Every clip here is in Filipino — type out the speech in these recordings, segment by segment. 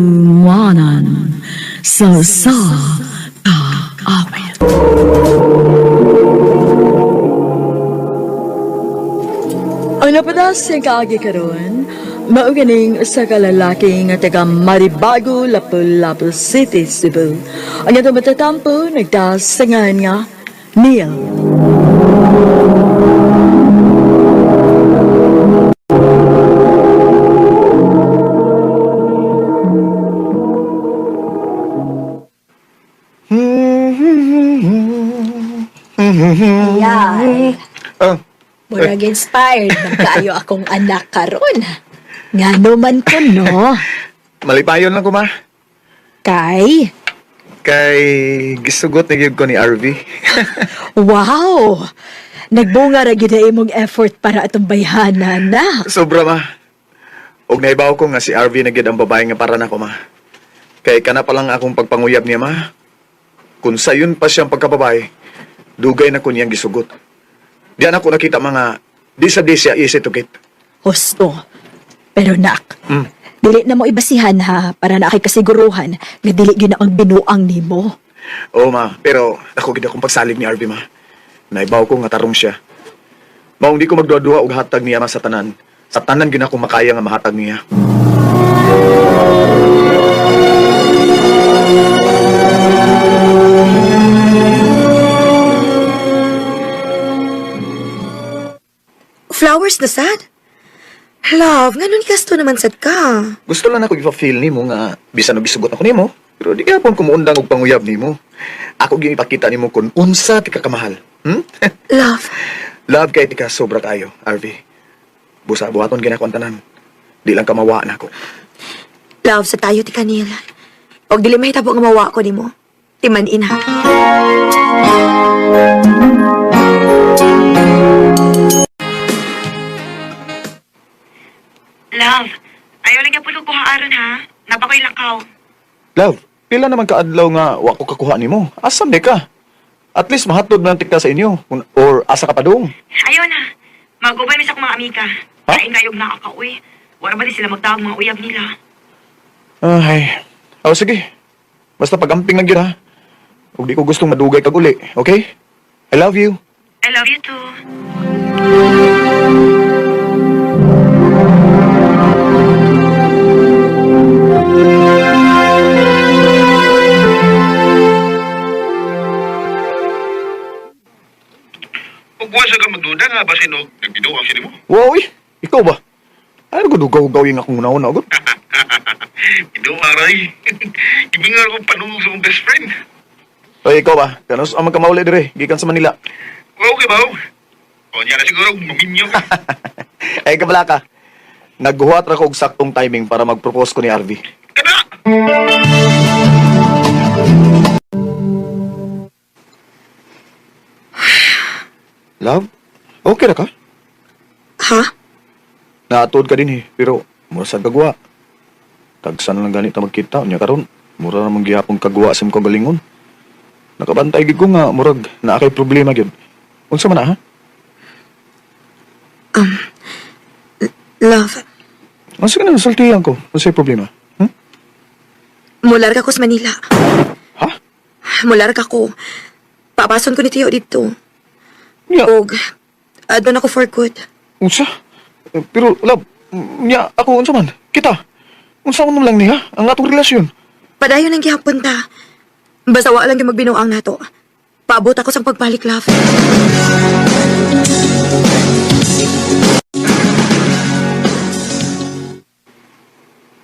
Handumanan sa kaawit. Ang napadas siyang kaagi karon, mauganing sa kalalaki nga taga Maribago, Lapu-Lapu City, Cebu. Ang ito matatampo, nagdasangan nga, Neil. Ayan. Oh, Murag inspired man kaayo akong anak karon. Ngano man ko no? malipayon lang ko ma. Kay, Kay gisugot na gyud ko ni RV. wow! Nagbunga ra gyud na imong effort para atong bayhanan na. Sobra ma. Og naibaw ko nga si RV na gyud ang babae nga para nako ma. Kay kana pa lang akong pagpanguyab niya ma. Kung sayon pa siyang pagkababae, dugay na ko niyang gisugot. Diyan ako nakita mga di sa di siya easy to get. Husto. Pero nak, Hmm. dili na mo ibasihan ha para na kay kasiguruhan nga dili gyud na ang binuang nimo. Oo ma, pero ako gid akong pagsalig ni RV ma. Naibaw ko nga tarong siya. Maong di ko magduwa-duwa og hatag niya ma sa tanan. Sa tanan gyud ako makaya nga mahatag niya. Flowers na sad? Love, ganun kasto naman sad ka. Gusto lang ako ipa-feel nimo nga bisan og gisugot ako nimo, pero di gyapon ko muundang og panguyab nimo. Ako gyud ipakita nimo kung unsa ti ka kamahal. Love, Love kay ti ka sobra kayo, RV. Busa buhaton gyud ako ang tanan. Di lang ka mawa na ako. love sa tayo ti kanila. Og dili mahitabo nga mawa ko nimo. Timan-in ha. Love, ayaw lang yung pulog ko haaron ha. Napakoy lakaw. Love, pila naman ka adlaw nga wa ko kakuha nimo. Asam di ka? At least mahatod man tikta sa inyo or asa ka pa dong. Ayaw na. Magubay mi sa akong mga amika. Ha? Kain kayog nakakauwi. Wala ba din sila magtawag mga uyab nila? Ay. Oh, sige. Basta pagamping lang yun ha. Huwag di ko gustong madugay kag uli, okay? I love you. I love you too. Huwag sa ka magduda nga ba sino nagbinuang sino mo? Wow, ikaw ba? Ano ko dugaw-gaw yung akong nauna agad? Binuang ray. Ibingar kong panulong sa mong best friend. Ay, ikaw ba? Kanos ang magkamauli dire, gikan sa Manila. Okay ba? O niya na siguro, maminyo ka. Ay, kabala ka. Naghuhat ra ko og saktong timing para mag-propose ko ni RV. Kana! Love? Okay ra ka? Ha? Naatod ka din pero mura sa kagwa. Tagsan lang ganit na magkita, unya karon. Mura na manggihapon kagwa sa mga galingon. Nakabantay gid ko nga, murag, na kay problema gyud. Unsa man na, ha? Love, Unsa ka na, saltiyan ko. Unsay problema? mular ka ko sa Manila. Ha? Mular ka ko. Papason ko ni Tiyo dito. Nya, Og, adon ako for good. unsa? Pero, love, nya, ako, unsa man? Kita. Unsa man lang niya, ang atong relasyon. Padayon ang gihapon ta. Basta wa lang yung magbinuang nato. Paabot ako sang pagbalik, love.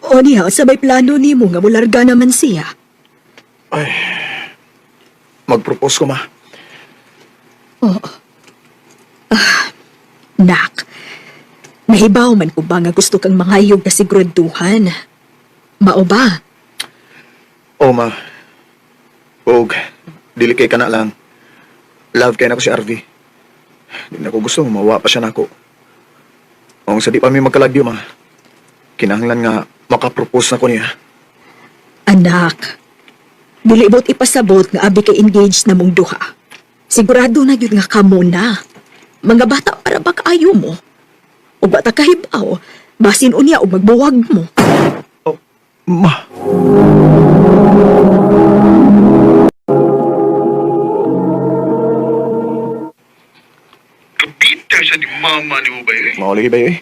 O niya, sa may plano nimo nga mularga naman siya. Ay, mag-propose ko, ma. Nak, nahibaw man ko ba nga gusto kang mangayog na siguraduhan? Mao ba? O, ma. Og, dili kay ka na lang. Love kay na ko si RV. Di na ko gusto, mawa pa siya na ako. Kung sa di pa may magkalagyo, ma. Kinahanglan nga makapropose na ko niya. Anak, dili bot ipasabot nga abi kay engaged na mong duha. Sigurado na yun nga kamo na. Mga bata para ba kaayo mo? O bata kahibaw, Basin unya o magbuwag mo. Oh, ma. Kapiter sa di mama ni mo ba eh? Mauli ba eh?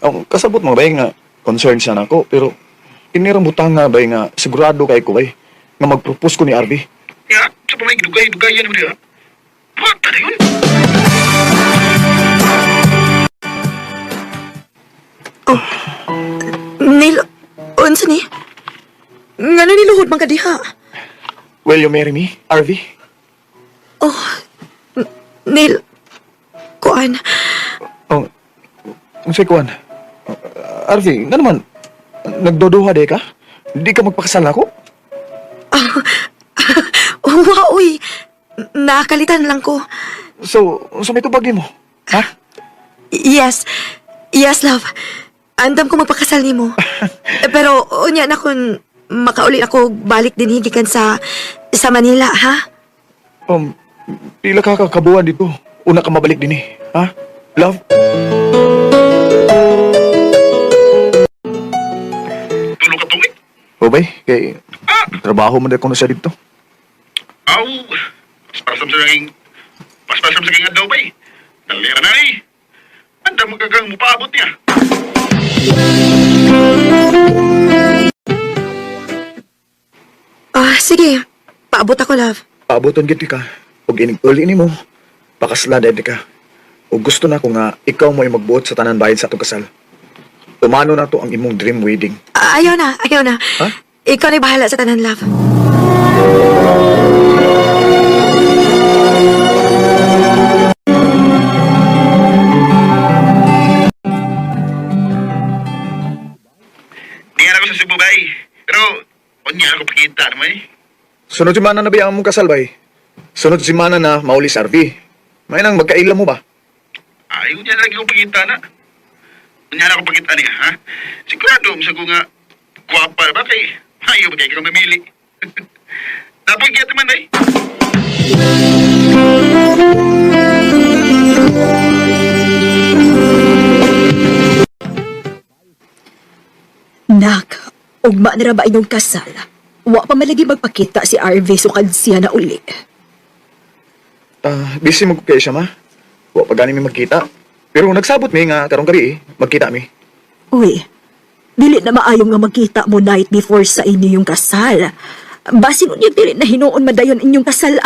Ang kasabot mo ba nga concern siya nako pero inirang butang nga ba nga sigurado kay ko bay nga mag-propose ko ni Arby. Ya, sa pa may dugay-dugayan mo diha. Bata na yun. Neil, unsa ni? Nga na niluhod man ka diha? Will you marry me, Arby? Oh, Neil, kuan, Oh, ang sikuan. Arby, nga naman, nagdodoha de ka? Hindi ka magpakasal ako? wow, uy, nakalitan lang ko. So may tubag mo? Ha? Yes, love. Andam ko magpakasal nimo. Pero, unya na kung makauli ako balik din higikan sa Manila, ha? Pila ka kakabuan dito. Una ka mabalik din eh. Ha? Love? Tulog ka tungit. O bay, kay trabaho mo na kung nasa dito. Aw, paspasam sa naging... Paspasam sa kanyang daw ba eh. Dalira na eh. Anda magagang mupaabot niya. Sige. Paabot ako, love. Paaboton giti ka. Huwag inig-uli ni mo. Pakasla dede ka. O gusto na ko nga, ikaw mo ay magbuot sa tanan bayan sa atong kasal. Tumano na to ang imong dream wedding. Ayaw na. Ha? Ikaw na'y bahala sa tanan, love. Diyan ako sa Cebu ba eh. Pero, kunyara ko pakita naman eh. Sunod si Mana na ba ang mong kasal bay? Sunod si Mana na mauli sa RV. May nang magkaila mo ba? Ayaw niya lagi kong pakita na. Kunyara ko pakita niya, ha? Sigurado, sa ko nga, guwapa ba kay, ayaw ba kayo kang mamili. Napagyat naman eh. Nak, ugma na ra ba inyong kasal? Wa pa malagi magpakita si RV sukad siya na uli. Busy mo kayo siya ma. Wa pa gani mi magkita. Pero nagsabot mi nga karong kari magkita mi. Uy, dili na maayong nga magkita mo night before sa inyo yung kasal. Basin unya dili na hinuon madayon inyong kasalan.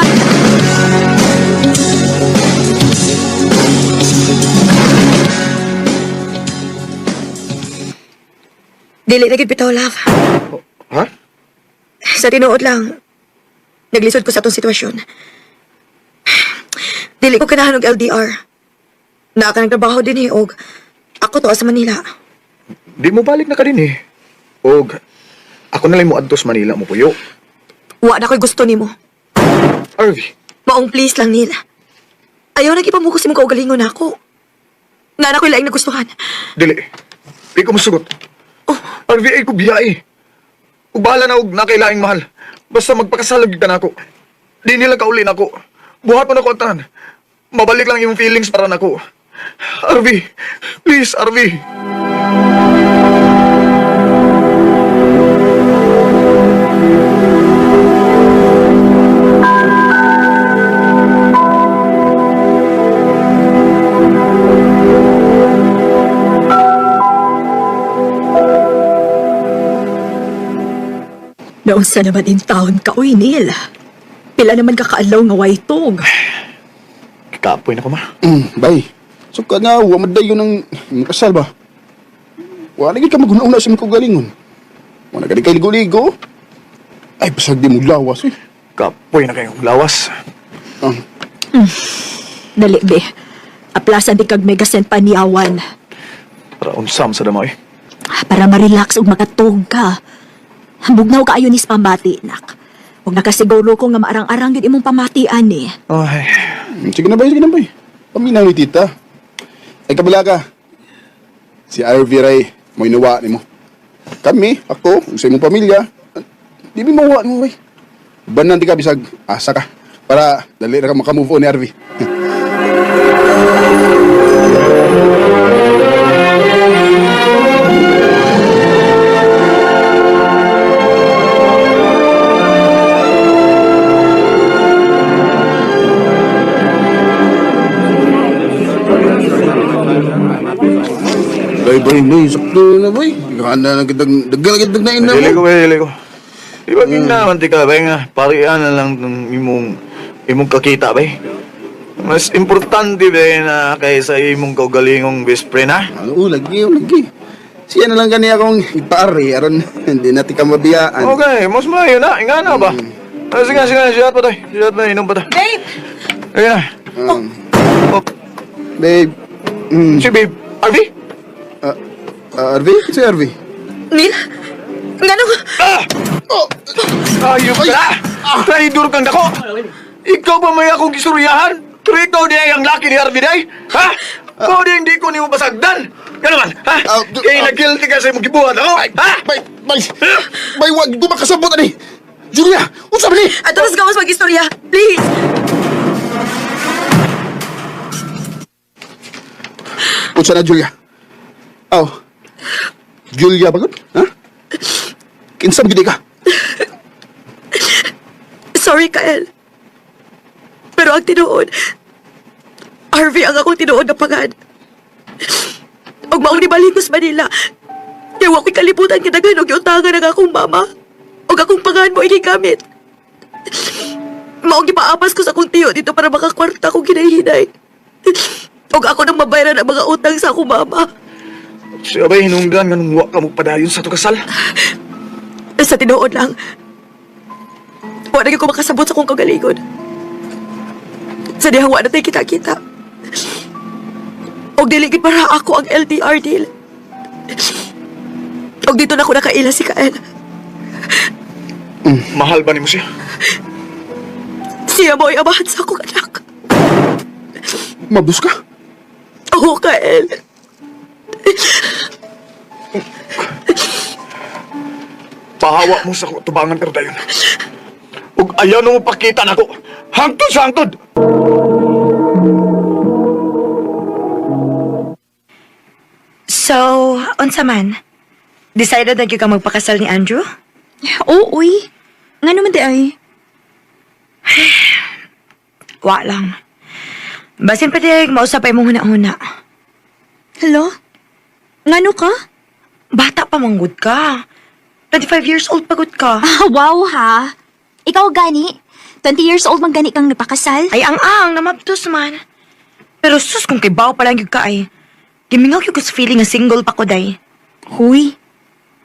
Dili na gid bitaw, love. Ha? Sa tinuod lang, naglisod ko sa atong sitwasyon. Dili ko kanahan og LDR. Naa ka nagtrabaho din og ako to sa Manila. Di mo balik na ka din eh. Og ako na lang mo adto sa Manila mo puyo. Wa na ko'y gusto nimo. RV, Maong please lang, Neil. Ayaw nagipamukos mo kaugalingon ako. Nga na ko'y laing nagustuhan. dili. Di ko masugot. RV ay ko biya eh. Ug bahala na og nakailaing mahal. Basta magpakasalag ka na ako. Di nila kauli na ako. Buhat mo na ko ang tanan. Mabalik lang yung feelings para na ako. RV, please RV. Naunsa naman in town ka, uy, Neil. Pila naman kakaalaw nga waitog. Kikapoy na ko ma. Bay. So ka nga, wa madayon ng kasal ba? Wa lagi ka maguna-una sa mga galingon. Wa na gani kay ligo-ligo. Ay, pasag di mo lawas eh. Kapoy na kayong lawas. Ah, Dali, be. Aplasan di kag megasent paniawan. Para unsam sa damo eh. Para ma-relax ug makatug ka. Bugnaw kaayo ni pamati, nak. Huwag nakasiguro ko nga maarang-arang yun imong pamatian eh. Ay, sige na bay. Paminaw ni tita. Ay, kabila ka. Si RV Ray, mo inuwa ni mo. Kami, ako, sa imong pamilya, di mi mawa ni mo, bay. Banan di ka, bisag asa ka. Para dali na ka makamove on ni RV. Bay, sakto na, bay. Ganda na kitang, dagan na ina Dili ko, mo. bay, dili ko. Di ba ginaman ka, bay nga, parihan na lang ng imong kakita, bay. Mas importante, bay, na kaysa imong kaugalingong best friend, ha? Ano, lagi. Siya na lang gani akong ipari, aron, hindi natin ka mabiyaan. Okay, mas mayo na, ingana ba? Sige, siya pa tayo. Siya pa, inom pa tayo. Babe! Ayun na. Oh, Babe, si babe, Arvy? Arvy? Si Arvy? Neil? Ganong... Ayok ka na! Traidor kang dako! Ikaw ba may akong gisuryahan? Pero ikaw di ay ang laki ni Harvey day? Ha? Ikaw di hindi ko ni mo pasagdan? Ano man? Ha? Kaya nag-guilty ka sa imong gibuhat ako? Ha? Bay, wag ko makasabot, ani. Julia, unsa ba ni? At tapos gawas mag-istorya. Please! Unsa na, Julia? Aw, Julia ba gud? Ha? Kinsa gidi ka? Sorry, Kael. Pero ang tinuod, Harvey ang akong tinuod na pagad. Og maong ni Balikos, Manila. Kaya wa ko'y kalibutan kinagan og yung tangan ng akong mama. Og akong pangan mo inigamit. Maong gipaapas ko sa akong tiyo dito para makakwarta akong ginahinay. Og ako nang mabayaran ang mga utang sa akong mama. Siya ba'y hinungdan nga nung wa ka magpadayon sa tukasal? Sa tinuod lang, wala na ko makasabot sa akong kagalingon. Sa dihang wala tayo kita-kita. Og diligid para ako ang LDR deal. Og dito na ako nakaila si Kael. Mahal ba ni mo siya? Siya mo ay amahan sa akong anak. Mabus ka? Oo, Kael. Pahawa mo sa tubangan pero dayon. Ug ayaw na mo pakita na ko. Hangtod sa hangtod! So, unsa man? Decided na ka magpakasal ni Andrew? Oo, uy. Nga naman di ay. Wa lang. Basin pa di mausapay mo huna-huna. Hello? Ngano ka? Bata pa manggod ka. 25 years old pagod ka. Ah, wow ha. Ikaw gani. 20 years old man gani kang nagpakasal. Ay, ang namabtos man. Pero sus, kung kay baw pa lang yung ka ay. Gimingaw yung sa feeling nga single pa ko, day. Huy.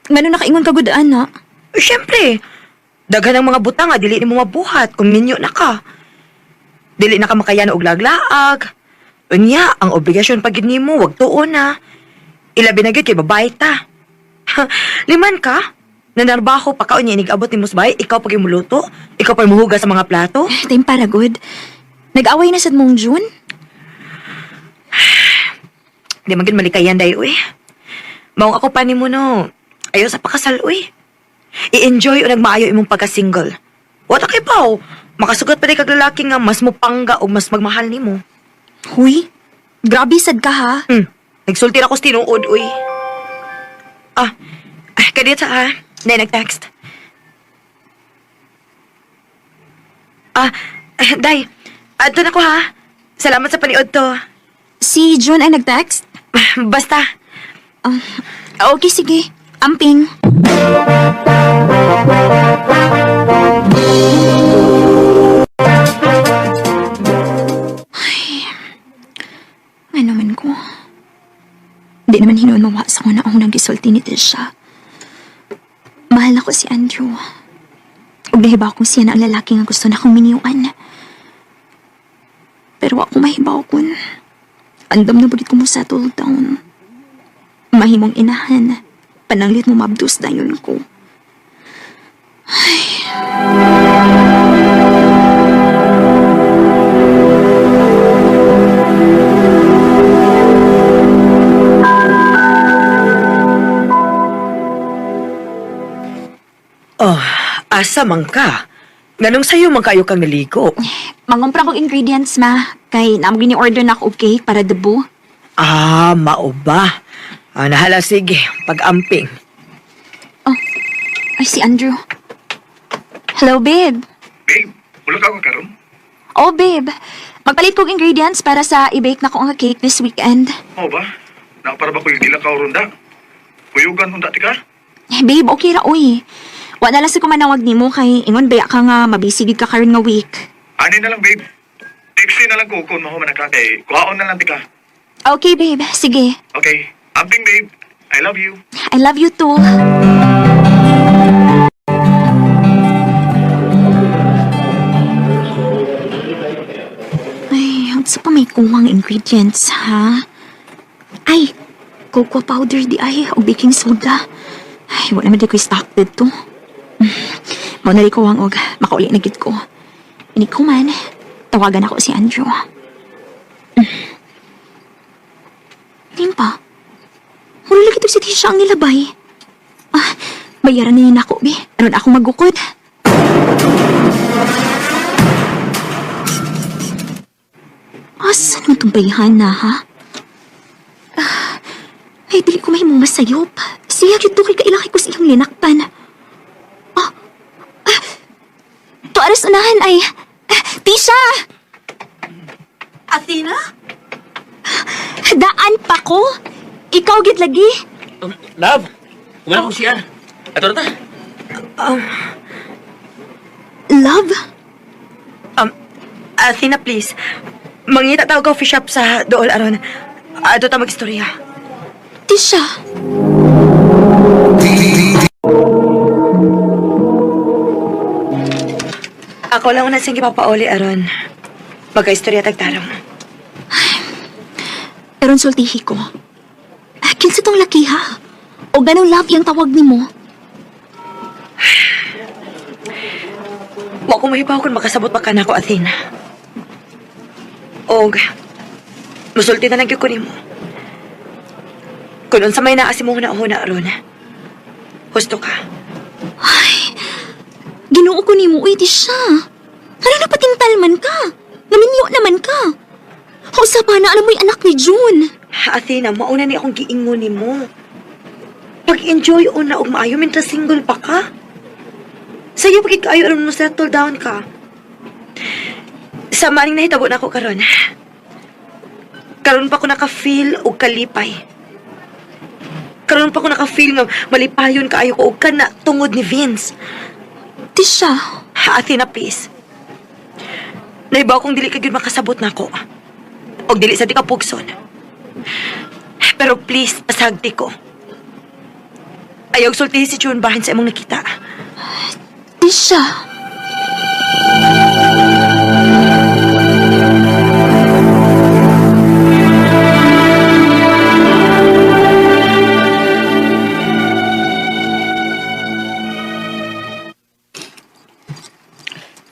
Ngano nakaingon ka gudaan na? Siyempre, daghan ang mga butang nga, dili ni mo mabuhat kung minyo na ka. Dili na ka makayana og laglaag. Unya, ang obligasyon pagid nimo wag tuon na. Ilabi na gyud kay babae ta. Liman ka? Nanarbaho pa ka unya inigabot ni musbay, ikaw pag imuluto, ikaw pa imuhugas sa mga plato. Time para good. Nag-away na sad mong June? Di man gyud malikayan day uy. Maong ako pa nimo no. Ayaw sa pakasal uy. I-enjoy o nagmaayo imong pagka-single. Wala kay pao. Makasugot pa di kag lalaki nga mas mupangga o mas magmahal nimo. Huy. Grabe sad ka ha. Nagsulti ako sa tinuod, uy. Kadit sa Nay, nag-text. Day, adto na ko ha. Salamat sa paniod to. Si June ay nag-text? Basta. Okay, sige. Amping. Ay, ano naman ko. Di naman hinuon mawa sa ko na ako nag-isulti ni Tisha. Mahal na ko si Andrew. Ug nahibaw kung siya na ang lalaki nga gusto na akong miniyuan. Pero ako mahibaw kung andam na bagit ko mo settle down. Mahimong inahan. Pananglit mo mabdus dayon ko. Asa man ka? Ganong sayo man kayo kang naligo? Mangumpra kong ingredients, ma. Kay namagin ni-order na ako og cake para debo. Mao ba? Nahala, sige. Pag-amping. Ay, si Andrew. Hello, babe. Babe, wala ka karon? Oh, babe. Magpalit kong ingredients para sa i-bake na ko ang cake this weekend. Oo ba? Na para ba ko yung dilakaw ronda? Kuyugan ronda, tika? Babe, okay ra, uy. Wala lang sa kumanawag ni mo kay ingon baya ka nga mabisigid ka karon nga week. Ani na lang, babe. Textin na lang ko kung mahuman ka kay kuhaon na lang, tika. Okay, babe. Sige. Okay. Amping, babe. I love you. I love you too. Ay, ang sa pa may kuwang ingredients, ha? Ay, cocoa powder di ay, o baking soda. Ay, wala naman di ko stocked to. Mao na rin ko ang og makauli na gid ko. Ini ko man, tawagan ako si Andrew. Limpa, wala lagi to si Tisha ang nilabay. Ah, bayaran na yun ako, be. Ano na akong magukod? Asan mo itong bayhan na, ha? Ay, dili ko mahimong masayop. Siya yun to kay kailaki ko siyang linaktan. To aras unahan ay... Tisha! Athena? Daan pa ko? Ikaw gid lagi? Love, kumana ko siya. Ato na ta. Love? Athena, please. Mangita tawag coffee shop sa dool aron. Ato ta mag-istorya. Tisha? Ako lang una siyang gipapauli aron. Magka-istorya tagtarong. Pero sultihi ko. Kinsa tong laki, ha? O ganong love yung tawag ni mo? Wa ko mahibaw kung makasabot pa ka na ako, Athena. Og, musulti na lang gyud ko nimo. Kung unsa may naasi mo huna-huna aron. Husto ka. Ginoo ko ni mo, uy, di siya. Ano na patingtalman ka? Naminyo naman ka. Hausa pa na alam mo yung anak ni June. Athena, mauna ni akong giingon nimo. Pag-enjoy una og maayo minta single pa ka. Sa'yo pagit kaayo aron mo settle down ka. Sa maning nahitabo na ako karon. Karon pa ko naka-feel og kalipay. Karon pa ko naka-feel nga malipayon kaayo ko og kana tungod ni Vince. Tisha, Athena, please. Naibaw kong dili ka gyud makasabot na ako. Og dili sa di ka pugson. Pero please, pasagti ko. Ayaw sultihi si June bahin sa imong nakita. Tisha.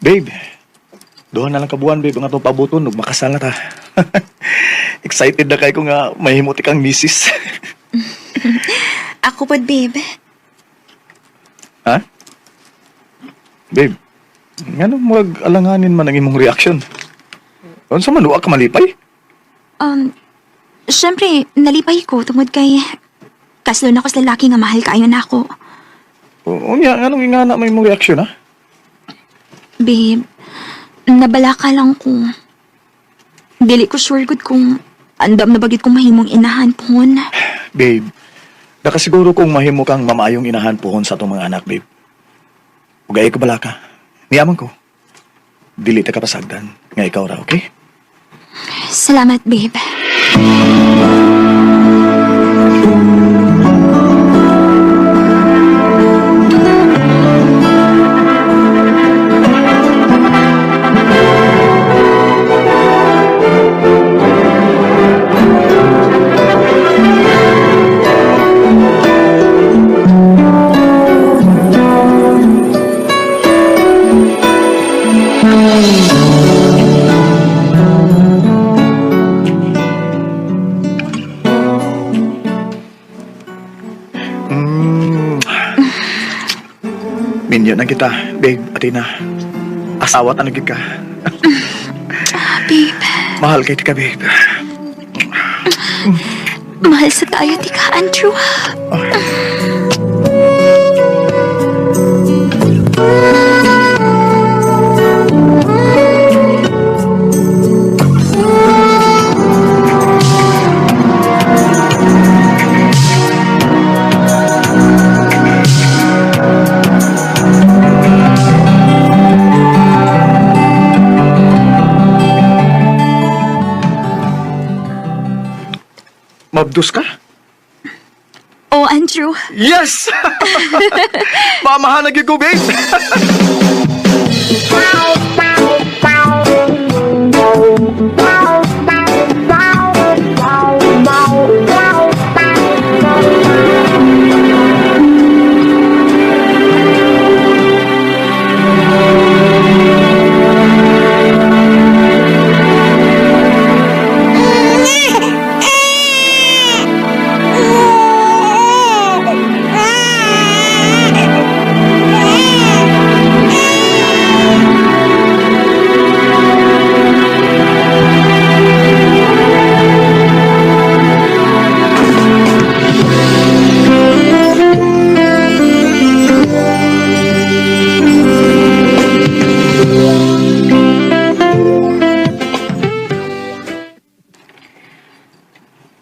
Babe, doon na lang kabuan, babe, ang atong pabuton, ug makasal na ta. Excited na kay ko nga mahimot kang misis. Ako pa, babe. Ha? Babe, nga nung mag-alanganin man ang imong reaction. Doon sa manuwa ka malipay? Siyempre, nalipay ko tungod kay... Kaslo na ko sa lalaki nga mahal kaayo na ako. O nga, anong ingana may imong reaction, ha? Babe, nabalaka lang ko. Dili ko sure good kung andam na bagit kong mahimong inahan pohon. Babe, nakasiguro kong mahimo kang mamayong inahan pohon sa itong mga anak, babe. Ugay ka bala ka. Niyaman ko. Dili ta kapasagdan. Nga ikaw ra, okay? Salamat, babe. Minyo na kita, babe, Athena. Asawa ta na gid ka. Babe, Mahal kay ka, babe. mahal sa tayo, di ka, Andrew. dos ka? Oh, Andrew. Yes! Mamahanag yung ko, babe!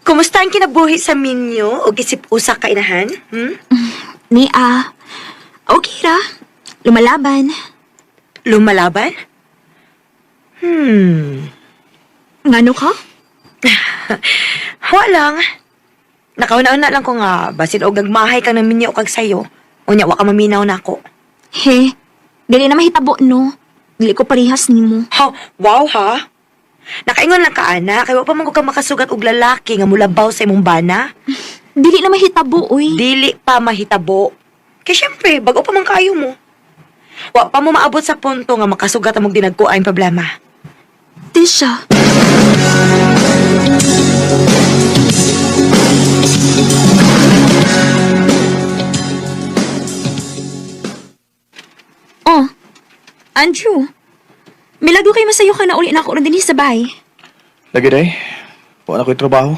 Kumusta ang kinabuhi sa minyo o gisip usa ka inahan? Nia. Okay ra. Lumalaban. Lumalaban? Ngano ka? Walang. Nakauna-una lang ko nga, basin og nagmahay kang ng minyo kag sayo. Unya, wa ka maminaw na ako. He, dili na mahitabo no. Dili ko parihas nimo. Ha? Wow, ha? Nakaingon lang ka, ana. Kaya wa pa man ko ka makasugat og lalaki nga mulabaw sa imong bana. Dili na mahitabo, uy. Dili pa mahitabo. Kaya syempre, bago pa man kayo mo. Wa pa mo maabot sa punto nga makasugat ang mong dinagkuan problema. Tisha. Oh, Andrew. Milagro kay masayo ka na uli na ako rin din sa bahay. Lagi, day. Wala ko'y trabaho.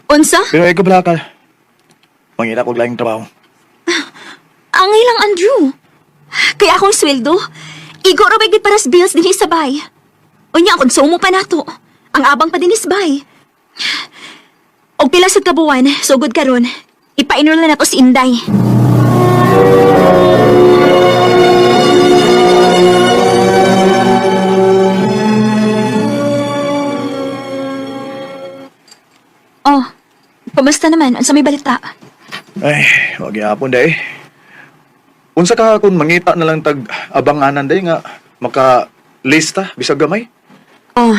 Unsa? Pero ay kabala ka. Mangita ko lang trabaho. Angay lang, Andrew. Kaya akong sweldo. Igo ra bagid para sa bills din sa bahay. Unya, konsumo pa nato. Ang abang pa din sa bahay. Og pila sa kabuwan, sugod karon. Ipa-enroll na nato si Inday. Oh, kumusta naman? Unsa may balita? Ay, wag yapon, day. Unsa ka kung mangita na lang tag abanganan, day, nga maka-lista, bisag gamay? Oh,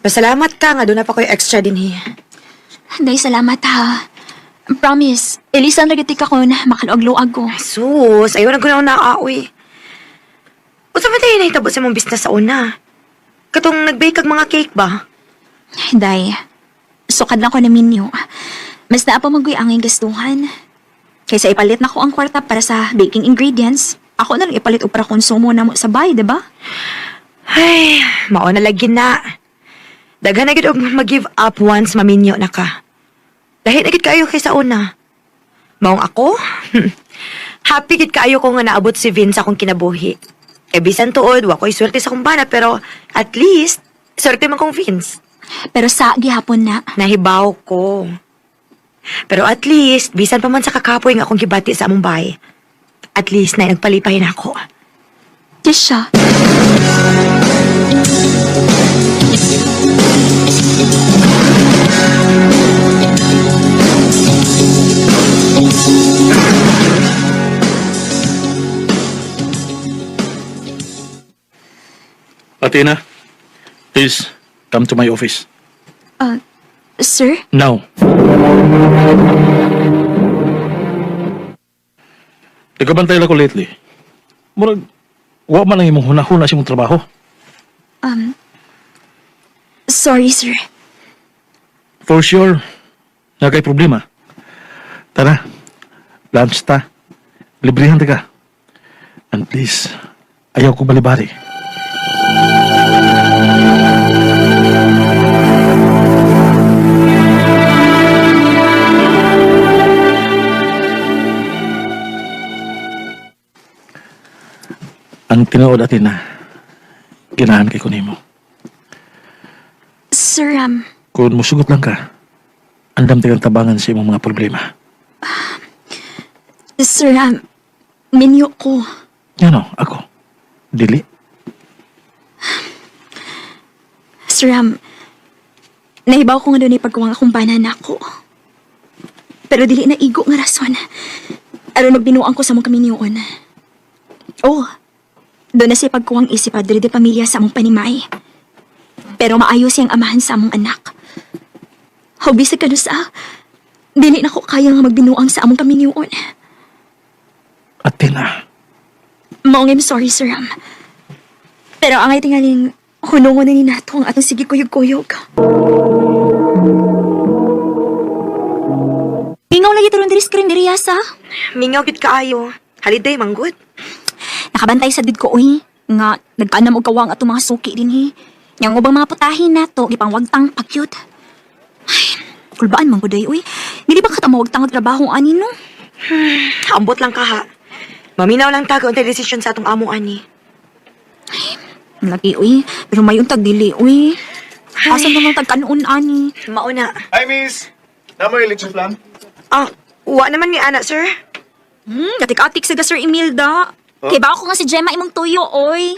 pasalamat ka nga. Doon na pa ko'y extra din eh. Day, salamat ha. Promise, ilisan nagitik ako na makaluag-luag ko. Sus, ayaw na ko na nakaawi. Unsa ba tayo nahitabo sa mong business sa una? Katong nag-bake kag mga cake ba? Day, sukad lang ko na menu. Mas naapa magoy ang gastuhan. Kaysa ipalit na ko ang kwarta para sa baking ingredients, ako na lang ipalit o para konsumo na mo sa bahay, diba? Ay, mauna lagi na. Daghan na gid og mag-give up once maminyo na ka. Dahil na gid kayo kaysa una. Maong ako, happy gid kaayo ko nga naabot si Vince akong kinabuhi. E bisan tuod, wa ko'y swerte sa kumbana, pero at least, swerte man kong Vince. Pero sa gihapon na, Nahibaw ko. Pero at least, bisan pa man sa kakapoy nga akong gibati sa among bahay, at least na nagpalipay na ako. Tisha. Athena, please come to my office. Sir? Now. Nagkabantay lang ko lately. Murag, wa man lang imong hunahuna sa imong trabaho. Sorry, sir. For sure, nagay problema. Tara, lunch ta. Librihan ta ka. And please, ayaw ko balibari. Ang tinuod atin na, ginahan kay kunimo. Sir, Kung musugot lang ka, andam tagang tabangan sa imong mga problema. Sir, menu ko. Yan o, ako. Dili. Sir, Nahibaw ko nga doon pagkuwang akong banana ko. Pero dili na igo nga rason. Aron nagbinuang ko sa mong kaminiyon. Oh, doon na siya pagkuwang isip at diri de pamilya sa among panimay. Pero maayos siyang amahan sa among anak. Hobis ka sa, dili na ko kaya nga magbinuang sa among kaminiyon. Athena, Maong I'm sorry, Sir Ram. Pero ang ay tingaling hunungon na ni nato ang atong sige kuyog-kuyog. Ingaw lagi turon diri screen diri yasa. Mingaw gid kaayo. Holiday manggod. Nakabantay sa did ko uy. Nga nagtaanam og kawang atong mga suki dinhi. Yang ubang mga putahin nato gipangwagtang pagyud. Ay, kulbaan man guday uy. Dili ba katamawagtang og trabaho ani no? Ambot lang ka ha. Maminaw lang taga untay desisyon sa atong amo ani. Lagi uy, pero may untag dili uy. Asan naman tagkanon ani? Mauna. Hi, miss! Namoy lechon plan? Ah, wa naman ni ana, sir. Katik-atik sa Sir Imelda. Oh? Kaya ba ako nga si Gemma imong tuyo, oy?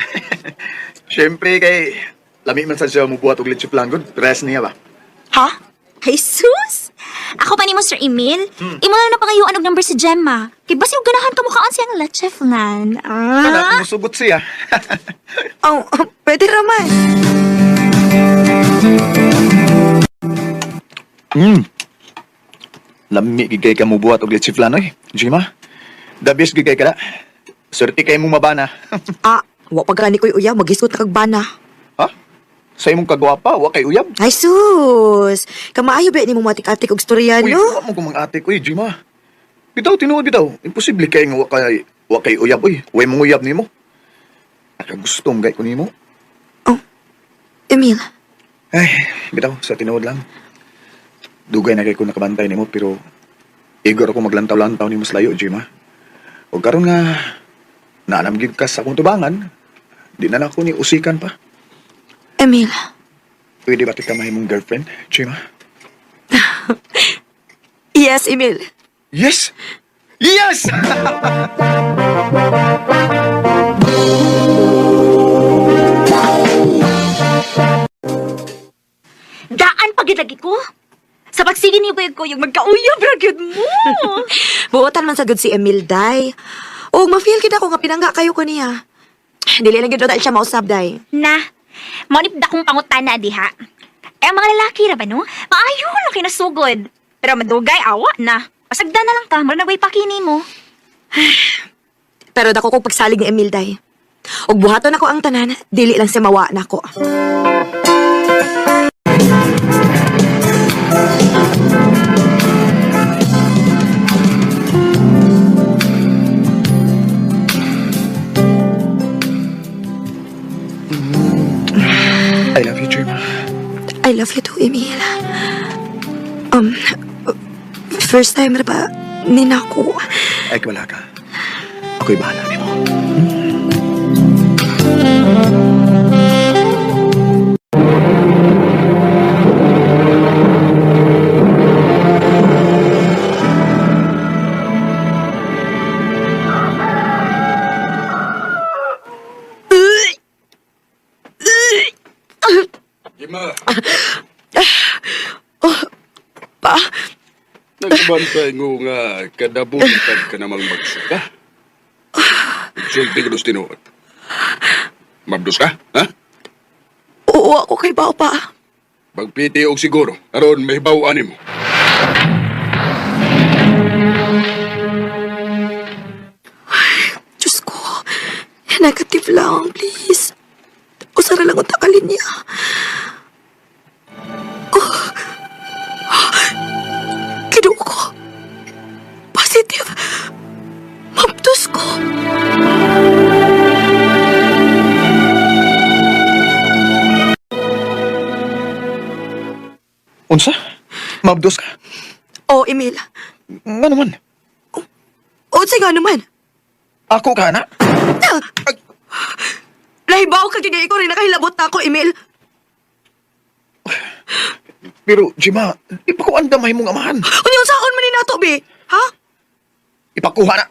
Siyempre, kay lami man sa siya mo buhat og lechon plan good. Rest niya ba? Ha? Jesus! Ako pa ni mo, Sir Emil. Imo lang na pangayuan og number si Gemma. Kay basi og ganahan ka mukhaan siyang leche flan. Wala, musugot siya. Oh, pwede raman. Lami gigay ka mo buhat og lechon plan oy. Jima, the best gigay ka na. Swerte kay mong mabana. Ah, wa pa gani ko'y uyaw, magisot na kag bana. Ha? Sa imong kagwapa, wa kay uyab. Ay, sus! Kamaayo ba ni mo matik-atik og storya, Uy, no? wa mo kumang ate ko, Jima. Bitaw, tinuod bitaw. Imposible kay nga wa kay uyab, uy. Way mong uyab nimo. Aka gusto mong gay ko nimo. Emil, Ay, bitaw, sa tinuod lang. Dugay na kay ko nakabantay nimo, pero igor ako maglantaw-lantaw ni mas layo, Jima. O karon nga, naanamgid ka sa akong tubangan, di na ako ni usikan pa. Emil. Pwede ba tika mahimong girlfriend, Jima? Yes, Emil. Yes! Yes! Daan pagid lagi ko. Sa pagsige ni ko yung magkauyab ra gyud mo. Buotan man sa good si Emil, day. O, ma-feel kita ko nga pinangga kayo ko niya. Dili lang yun dahil siya mausap, day. Na, maunip da kong pangutana diha. Eh, ang mga lalaki ra ba, no? Maayo lang kinasugod. Pero madugay, awa na. Pasagda na lang ka, mara nagway pakini mo. Pero dako ko pagsalig ni Emil, day. Og buhaton ako ang tanan, dili lang siya mawa na ko. I love you, Jima. I love you too, Emil. First time na ba nina ko? Ay, wala ka. Ako'y bahala nimo. Jima, Pa? nagbantay mo nga kadabutan ka namang magsuka. Sulti ka dos tinuod. Mabdos ka, ha? Oo, ako kay Bao, pa. Pagpiti og siguro, aron may bawaan mo. Diyos ko, negative lang, please. Usara lang ang takalin niya. Kinuha ko. Positive. Mabdos ko. Unsa? Mabdos ka? Oh, Emil. Nga naman. O, nga naman. Ako ka na? Nahibaw ka kaya ikaw rin nakahilabot na ako, Emil. Pero, Jima, ipakuandamay mong amahan. Ano yung saon man ni nato, be? Ha? Ipakuha na.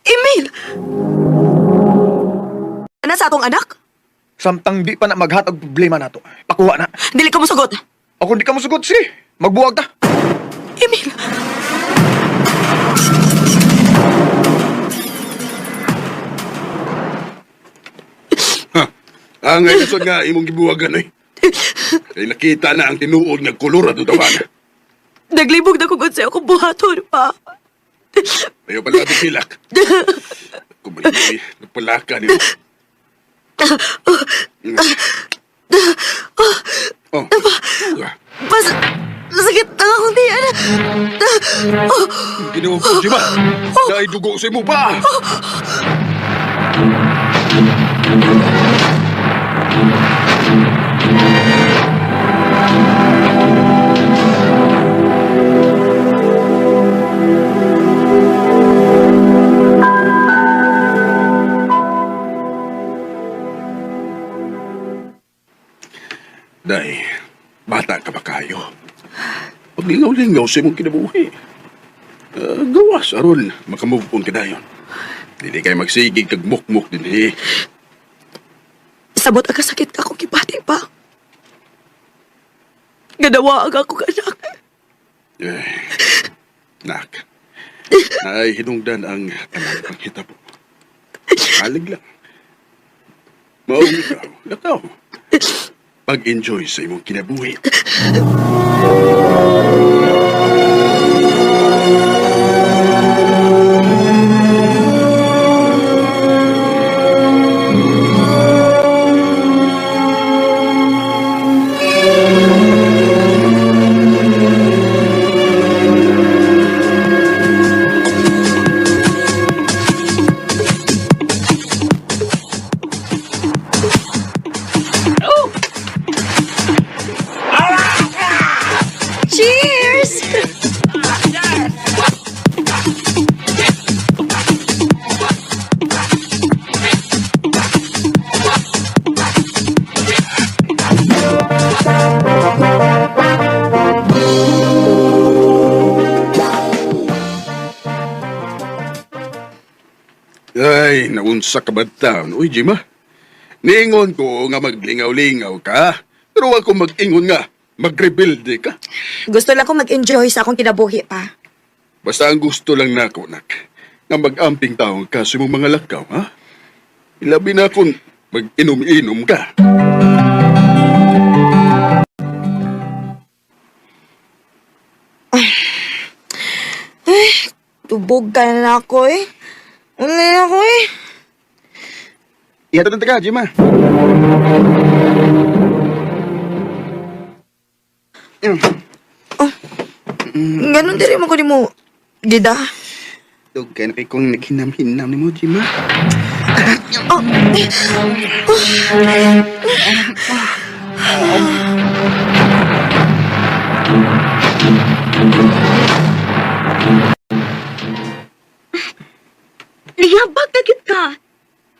Emil! Ano sa atong anak? Samtang di pa na maghatag problema nato. Pakuha na. Dili ka mo sagot. Ako di ka masugot si. Magbuwag ta. Emil, Ang ngay nasod nga imong gibuwagan ay. Ay nakita na ang tinuod ng kulura do tawana. naglibog na kugod sa akong buhaton pa. Ayaw pala ito pilak. Kumalay, nagpalaka niyo. Oh. Pas, sakit na akong tiyan. Ginawa ko si ba? Dahil dugo sa imo pa. Day, bata ka ba kayo? Paglingaw-lingaw sa imong kinabuhi. Gawas, aron, makamove on ka dayon. Dili kayo magsigig kag mukmuk din eh. Sabot aga sakit ka akong kibati pa. Ganawa aga ako anak. Nak, ay hinungdan ang tanan panghitabo. Kalig lang. Maong ikaw, lakaw. Pag-enjoy sa imong kinabuhi. Cheers! Ay, naunsa ka ba taon? Uy, Jima. Niingon ko nga maglingaw-lingaw ka. Pero ako mag-ingon nga, mag-rebelde ka. Gusto lang ko mag-enjoy sa akong kinabuhi pa. Basta ang gusto lang nako, nak, nga mag-amping taong ka sa imong mga lakaw, ha? Ilabi na kung mag-inom-inom ka. Tubog ka na ako eh. Wala na ako eh. Ihatod ka, Jima. Ganon din mo ko di mo. Gida. Dog ka na kay kong naghinam-hinam ni mo, Jima. Liyabag na gyud ka.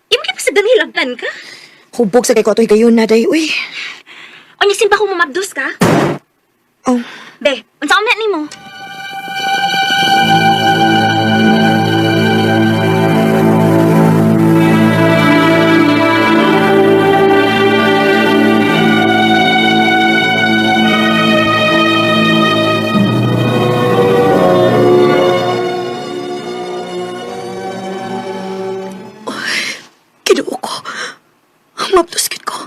Imo kay sa danilagtan ka? Hubog sa kay ko ito'y gayon na day, uy. O nisin ba ko mamabdos ka? Oh, Be, unsa man nimo? Kinuo ko. Maptuskit ko.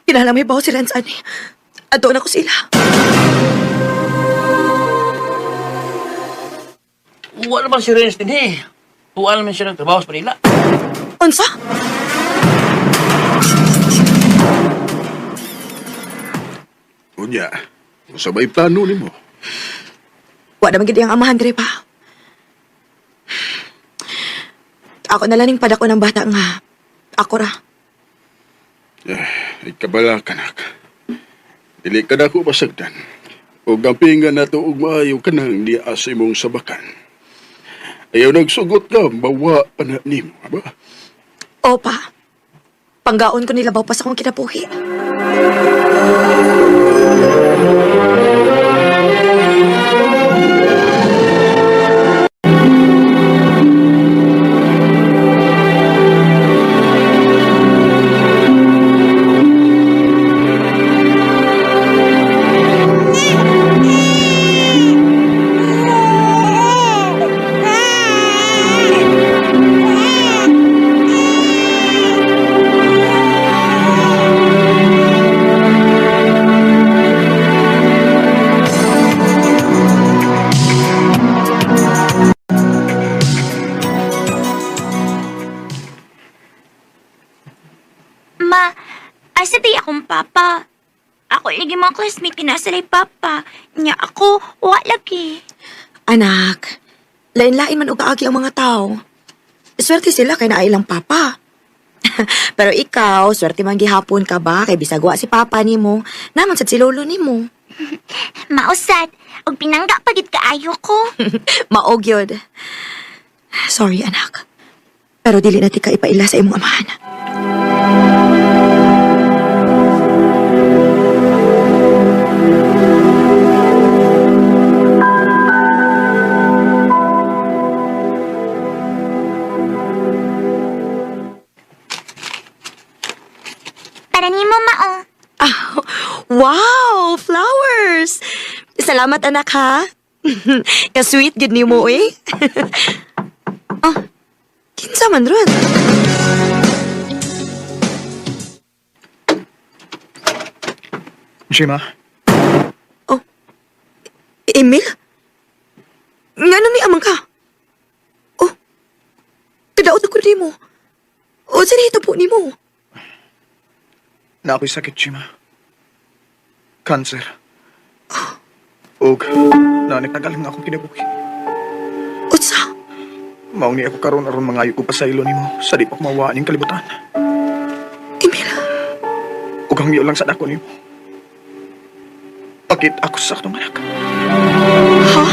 Kinala may baho si Renzani. Adoon ako sila. Wala naman si Renz din eh. Wala naman siya nagtrabaho sa Manila. Unsa? Unya, sabay plano ni mo. Wa naman gid ang amahan dire pa. Ako na lang ning padako ng bata nga. Ako ra. Ay kabala ka, nak. Dili ka na ako pasagdan. O gampingan na to og maayo ka nang niya sa imong sabakan. Ayaw nagsugot ka, bawa pa na ni mo, ba? Opa. Panggaon ko nila baw pa sa akong kinabuhi. lagi mga classmate kinasalay papa. Nya ako, wa lagi. Anak, lain-lain man og kaagi ang mga tao. Swerte sila kay naailang papa. Pero ikaw, swerte man gihapon ka ba kay bisag wa si papa nimo, naman sad si lolo nimo. Mausad, og pinangga pagit kaayo ko. Maog yun. Sorry, anak. Pero dili na ti ka ipaila sa imong amahan. Para nimo mao. Ah, wow! Flowers! Salamat, anak, ha? Ka-sweet, good ni mo, eh. Oh, kinsa man ron? Shima, Oh, Emil? Nga nang amang ka? Oh, kadaot ako ni mo. O, saan ito po ni mo? na ako'y sakit, Shima. Cancer. Og, nanitagal nga akong kinabuhi. Utsa? Maong ni ako karon aron mangayo ko pa sa ilo nimo sa di pa ko mawaan yung kalibutan. Emil? Ug ang miyo lang sa dako nimo. Pakit ako sa akong anak. Ha?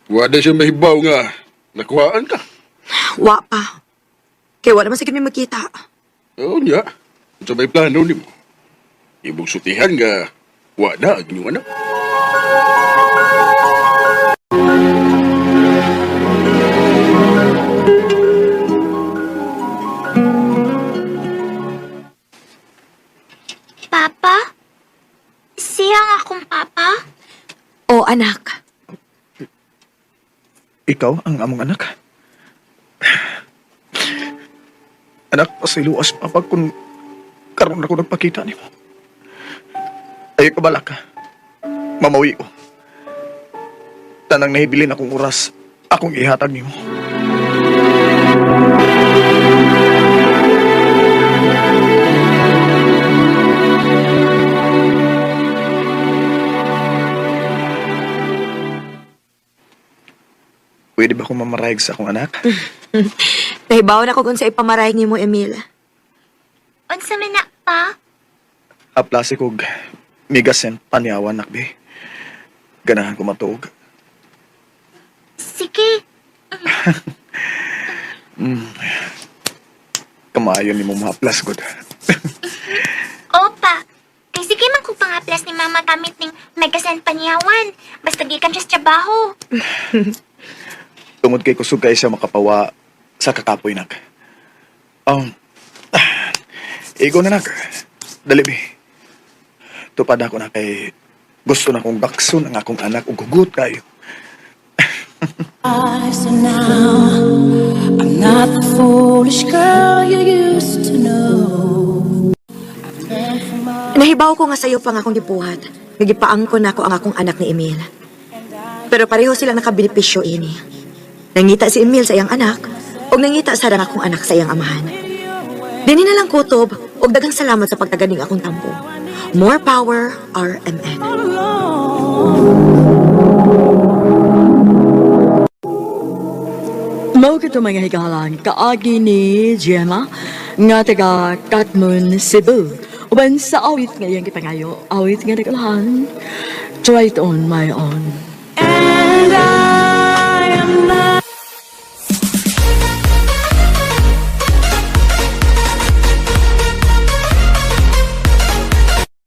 Wala siya mahibaw nga. Nakuhaan ka. Wa pa. Kaya wala man sa kami magkita. Oo niya. Sa may plano ni mo. Ibong sutihan nga. Wala ang inyong anak. Papa? Siya nga akong papa? O, anak. Ikaw ang among anak. Anak, pasiluas papa kung karon ako nagpakita nimo. Ay kabala ka. Mamawi ko. Tanang nahibilin akong oras, akong ihatag nimo. Pwede ba akong mamarayag sa akong anak? Nahibawan ako kung sa ipamarayag ni mo, Emil. Unsa man na pa? Aplasi kog migasen panyawan nakbi. Ganahan ko matuog. Sige. Kamayon ni mo mahaplas gud. Opa. Kay sige man ko pangaplas ni mama gamit ning magasan panyawan. Basta gikan siya sa trabaho. Tungod kay kusog kay siya makapawa sa kakapoy nak. Igo na nak. Dali bi. Tupad ako na kay gusto na kong bakson ang akong anak ug hugot kayo. So now I'm not the foolish girl you used to know. Nahibaw ko nga sa'yo pang akong gipuhat. Nagipaangkon ako ang akong anak ni Emil. Pero pareho silang nakabenepisyo ini. Nangita si Emil sa iyang anak, o nangita sa rang akong anak sa iyang amahan. Dini na lang kutob, o dagang salamat sa pagtaganing akong tampo. More power, RMN. Mao kito mga higalan, kaagi ni Gemma, nga taga Katmon, Cebu. Uban sa awit ngayong kipangayo, awit nga nagalahan, Try It On My Own. And I